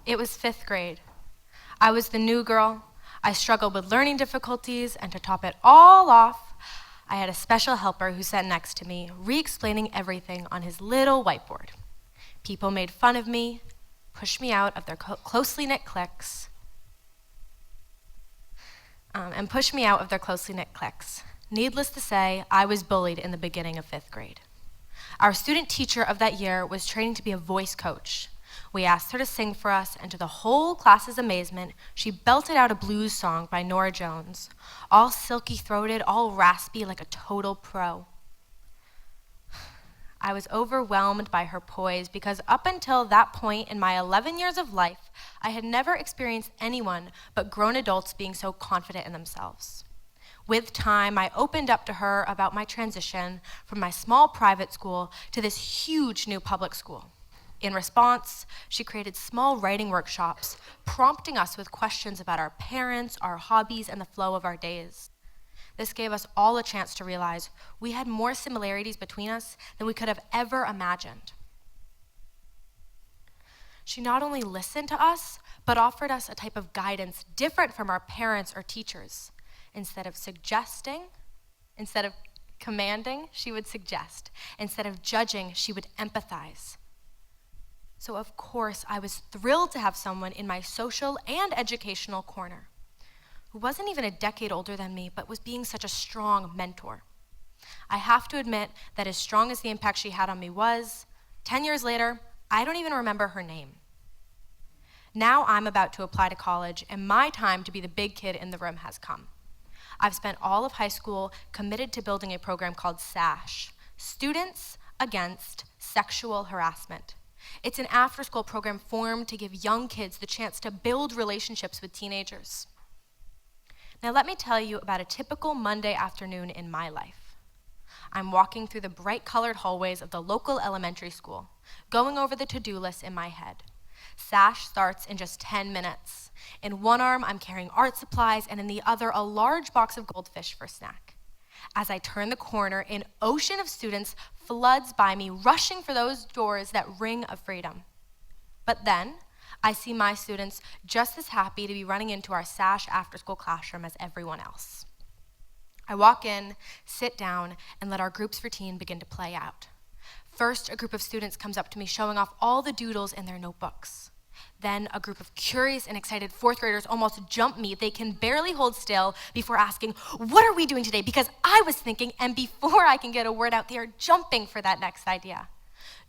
It was 5th grade. I was the new girl. I struggled with learning difficulties, and to top it all off, I had a special helper who sat next to me, re-explaining everything on his little whiteboard. People made fun of me, pushed me out of their closely knit cliques, Needless to say, I was bullied in the beginning of 5th grade. Our student teacher of that year was training to be a voice coach. We asked her to sing for us, and to the whole class's amazement, she belted out a blues song by Norah Jones, all silky-throated, all raspy like a total pro. I was overwhelmed by her poise because up until that point in my 11 years of life, I had never experienced anyone but grown adults being so confident in themselves. With time, I opened up to her about my transition from my small private school to this huge new public school. In response, she created small writing workshops, prompting us with questions about our parents, our hobbies, and the flow of our days. This gave us all a chance to realize we had more similarities between us than we could have ever imagined. She not only listened to us, but offered us a type of guidance different from our parents or teachers. Instead of commanding, she would suggest. Instead of judging, she would empathize. So of course, I was thrilled to have someone in my social and educational corner who wasn't even a decade older than me, but was being such a strong mentor. I have to admit that as strong as the impact she had on me was, 10 years later, I don't even remember her name. Now I'm about to apply to college, and my time to be the big kid in the room has come. I've spent all of high school committed to building a program called SASH, Students Against Sexual Harassment. It's an after-school program formed to give young kids the chance to build relationships with teenagers. Now let me tell you about a typical Monday afternoon in my life. I'm walking through the bright-colored hallways of the local elementary school, going over the to-do list in my head. SASH starts in just 10 minutes. In one arm, I'm carrying art supplies, and in the other, a large box of goldfish for snack. As I turn the corner, an ocean of students floods by me, rushing for those doors that ring of freedom. But then, I see my students just as happy to be running into our SASH after-school classroom as everyone else. I walk in, sit down, and let our group's routine begin to play out. First, a group of students comes up to me showing off all the doodles in their notebooks. Then a group of curious and excited 4th graders almost jump me. They can barely hold still before asking, "What are we doing today?" Because I was thinking, and before I can get a word out, they are jumping for that next idea.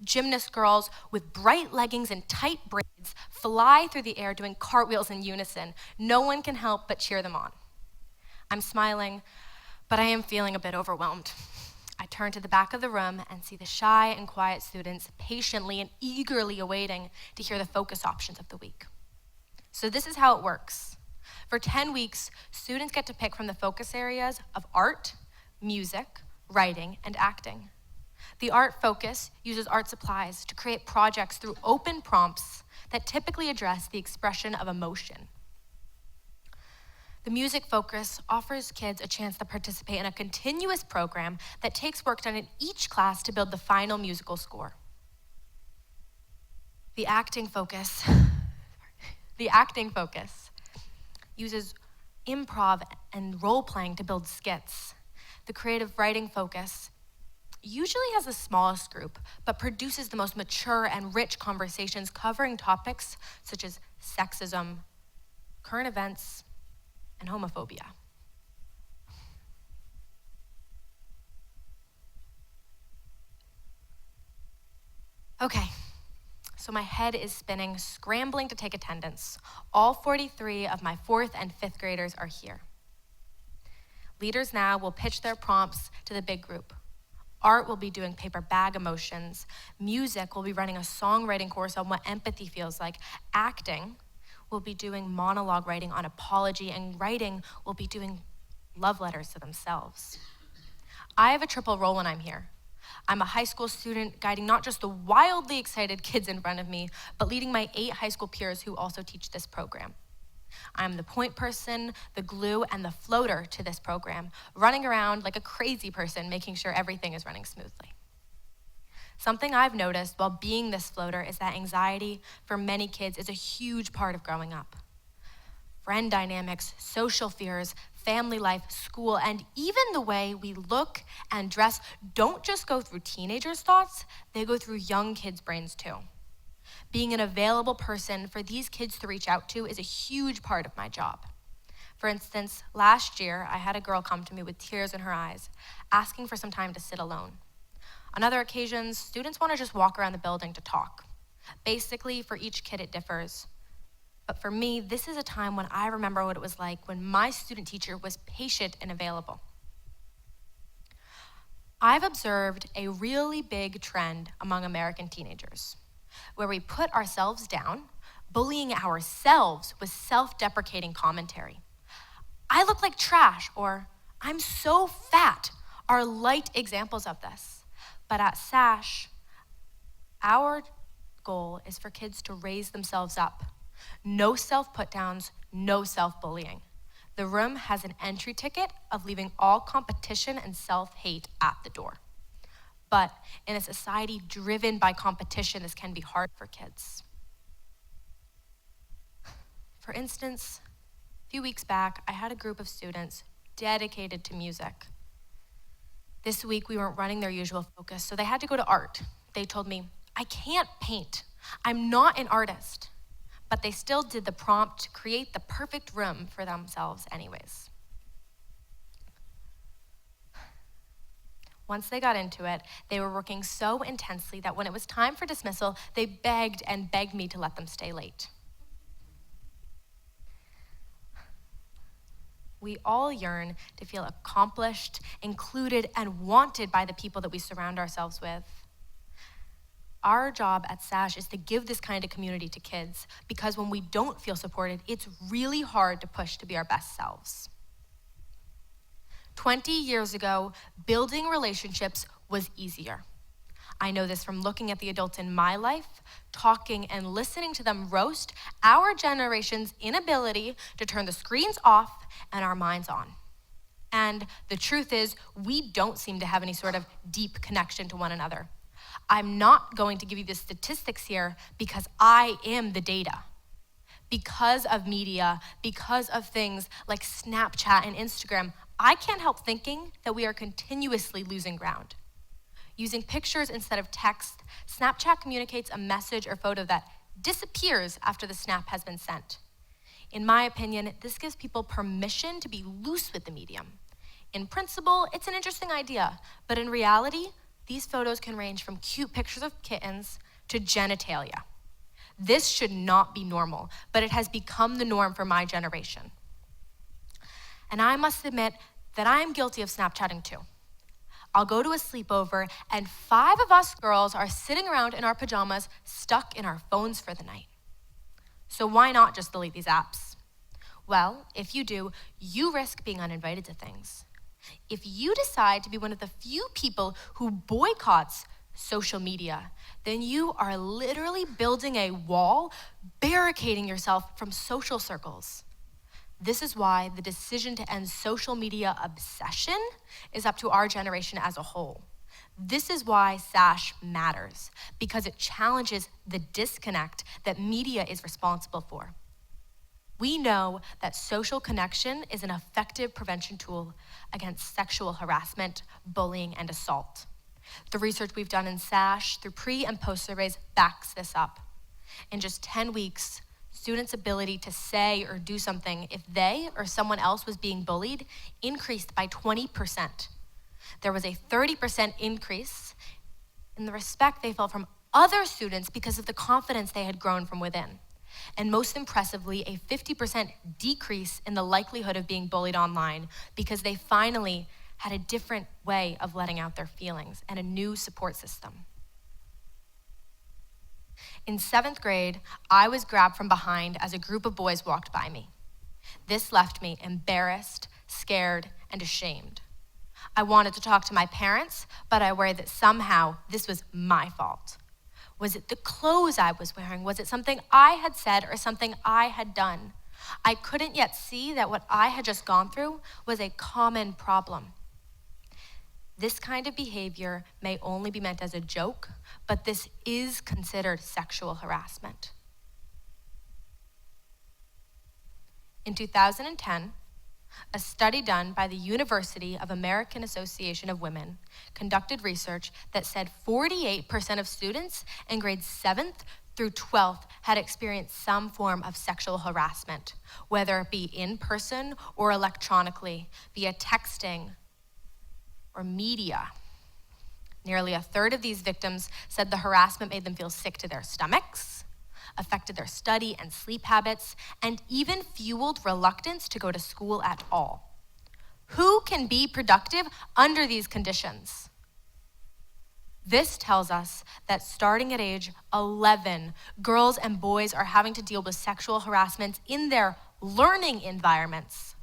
Gymnast girls with bright leggings and tight braids fly through the air doing cartwheels in unison. No one can help but cheer them on. I'm smiling, but I am feeling a bit overwhelmed. I turn to the back of the room and see the shy and quiet students patiently and eagerly awaiting to hear the focus options of the week. So this is how it works. For 10 weeks, students get to pick from the focus areas of art, music, writing, and acting. The art focus uses art supplies to create projects through open prompts that typically address the expression of emotion. The music focus offers kids a chance to participate in a continuous program that takes work done in each class to build the final musical score. The acting focus uses improv and role-playing to build skits. The creative writing focus usually has the smallest group, but produces the most mature and rich conversations covering topics such as sexism, current events, and homophobia. Okay, so my head is spinning, scrambling to take attendance. All 43 of my 4th and 5th graders are here. Leaders now will pitch their prompts to the big group. Art will be doing paper bag emotions. Music will be running a songwriting course on what empathy feels like. Acting will be doing monologue writing on apology, and writing will be doing love letters to themselves. I have a triple role when I'm here. I'm a high school student guiding not just the wildly excited kids in front of me, but leading my 8 high school peers who also teach this program. I'm the point person, the glue, and the floater to this program, running around like a crazy person, making sure everything is running smoothly. Something I've noticed while being this floater is that anxiety for many kids is a huge part of growing up. Friend dynamics, social fears, family life, school, and even the way we look and dress don't just go through teenagers' thoughts, they go through young kids' brains too. Being an available person for these kids to reach out to is a huge part of my job. For instance, last year, I had a girl come to me with tears in her eyes, asking for some time to sit alone. On other occasions, students want to just walk around the building to talk. Basically, for each kid it differs. But for me, this is a time when I remember what it was like when my student teacher was patient and available. I've observed a really big trend among American teenagers, where we put ourselves down, bullying ourselves with self-deprecating commentary. I look like trash, or I'm so fat, are light examples of this. But at SASH, our goal is for kids to raise themselves up. No self-put-downs, no self-bullying. The room has an entry ticket of leaving all competition and self-hate at the door. But in a society driven by competition, this can be hard for kids. For instance, a few weeks back, I had a group of students dedicated to music. This week, we weren't running their usual focus, so they had to go to art. They told me, I can't paint. I'm not an artist. But they still did the prompt to create the perfect room for themselves anyways. Once they got into it, they were working so intensely that when it was time for dismissal, they begged and begged me to let them stay late. We all yearn to feel accomplished, included, and wanted by the people that we surround ourselves with. Our job at SASH is to give this kind of community to kids, because when we don't feel supported, it's really hard to push to be our best selves. 20 years ago, building relationships was easier. I know this from looking at the adults in my life, talking and listening to them roast our generation's inability to turn the screens off and our minds on. And the truth is, we don't seem to have any sort of deep connection to one another. I'm not going to give you the statistics here because I am the data. Because of media, because of things like Snapchat and Instagram, I can't help thinking that we are continuously losing ground. Using pictures instead of text, Snapchat communicates a message or photo that disappears after the snap has been sent. In my opinion, this gives people permission to be loose with the medium. In principle, it's an interesting idea, but in reality, these photos can range from cute pictures of kittens to genitalia. This should not be normal, but it has become the norm for my generation. And I must admit that I am guilty of Snapchatting too. I'll go to a sleepover and 5 of us girls are sitting around in our pajamas, stuck in our phones for the night. So why not just delete these apps? Well, if you do, you risk being uninvited to things. If you decide to be one of the few people who boycotts social media, then you are literally building a wall, barricading yourself from social circles. This is why the decision to end social media obsession is up to our generation as a whole. This is why SASH matters, because it challenges the disconnect that media is responsible for. We know that social connection is an effective prevention tool against sexual harassment, bullying, and assault. The research we've done in SASH through pre- and post-surveys backs this up. In just 10 weeks, students' ability to say or do something if they or someone else was being bullied increased by 20%. There was a 30% increase in the respect they felt from other students because of the confidence they had grown from within. And most impressively, a 50% decrease in the likelihood of being bullied online because they finally had a different way of letting out their feelings and a new support system. In 7th grade, I was grabbed from behind as a group of boys walked by me. This left me embarrassed, scared, and ashamed. I wanted to talk to my parents, but I worried that somehow this was my fault. Was it the clothes I was wearing? Was it something I had said or something I had done? I couldn't yet see that what I had just gone through was a common problem. This kind of behavior may only be meant as a joke, but this is considered sexual harassment. In 2010, a study done by the University of American Association of Women conducted research that said 48% of students in grades 7th through 12th had experienced some form of sexual harassment, whether it be in person or electronically, via texting or media. Nearly a third of these victims said the harassment made them feel sick to their stomachs, affected their study and sleep habits, and even fueled reluctance to go to school at all. Who can be productive under these conditions? This tells us that starting at age 11, girls and boys are having to deal with sexual harassment in their learning environments.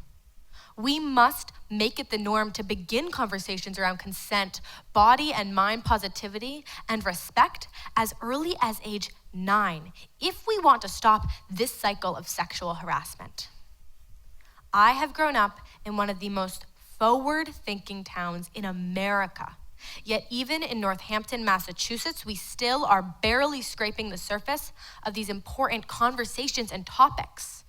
We must make it the norm to begin conversations around consent, body and mind positivity, and respect as early as age 9, if we want to stop this cycle of sexual harassment. I have grown up in one of the most forward-thinking towns in America. Yet even in Northampton, Massachusetts, we still are barely scraping the surface of these important conversations and topics.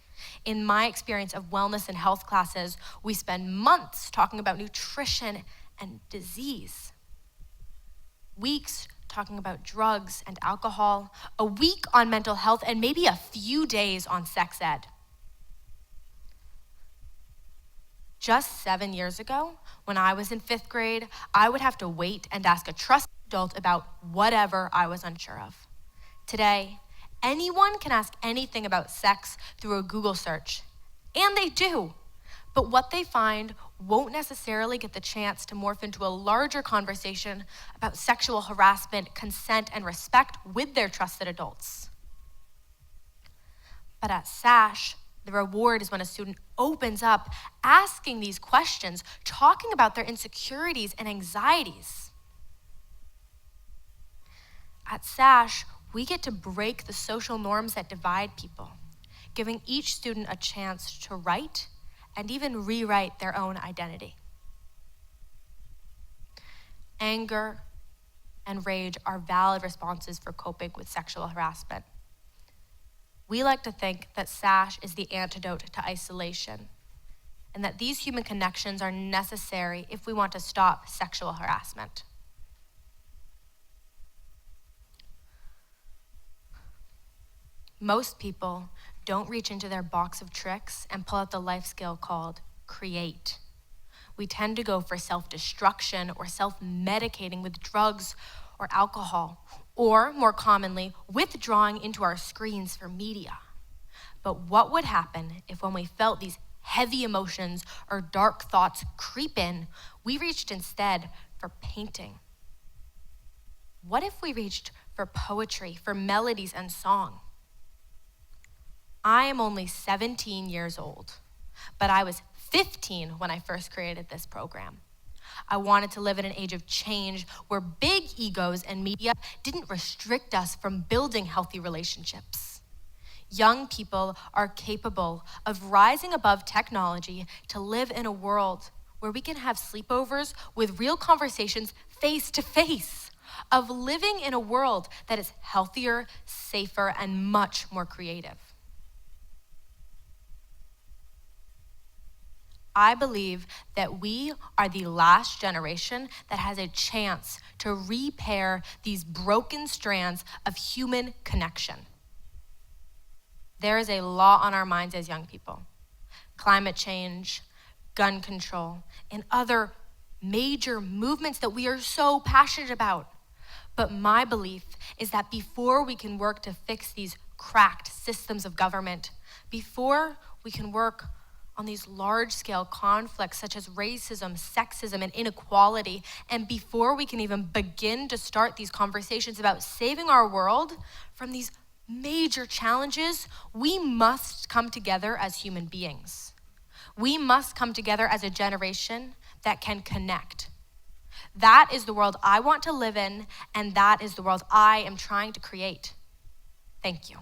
In my experience of wellness and health classes, we spend months talking about nutrition and disease. Weeks talking about drugs and alcohol, a week on mental health, and maybe a few days on sex ed. Just 7 years ago, when I was in 5th grade, I would have to wait and ask a trusted adult about whatever I was unsure of. Today, anyone can ask anything about sex through a Google search, and they do. But what they find won't necessarily get the chance to morph into a larger conversation about sexual harassment, consent, and respect with their trusted adults. But at SASH, the reward is when a student opens up, asking these questions, talking about their insecurities and anxieties. At SASH, we get to break the social norms that divide people, giving each student a chance to write and even rewrite their own identity. Anger and rage are valid responses for coping with sexual harassment. We like to think that SASH is the antidote to isolation, and that these human connections are necessary if we want to stop sexual harassment. Most people don't reach into their box of tricks and pull out the life skill called create. We tend to go for self-destruction or self-medicating with drugs or alcohol, or more commonly, withdrawing into our screens for media. But what would happen if when we felt these heavy emotions or dark thoughts creep in, we reached instead for painting? What if we reached for poetry, for melodies and song? I am only 17 years old, but I was 15 when I first created this program. I wanted to live in an age of change where big egos and media didn't restrict us from building healthy relationships. Young people are capable of rising above technology to live in a world where we can have sleepovers with real conversations face to face, of living in a world that is healthier, safer, and much more creative. I believe that we are the last generation that has a chance to repair these broken strands of human connection. There is a lot on our minds as young people: climate change, gun control, and other major movements that we are so passionate about. But my belief is that before we can work to fix these cracked systems of government, before we can work on these large-scale conflicts such as racism, sexism, and inequality, and before we can even begin to start these conversations about saving our world from these major challenges, we must come together as human beings. We must come together as a generation that can connect. That is the world I want to live in, and that is the world I am trying to create. Thank you.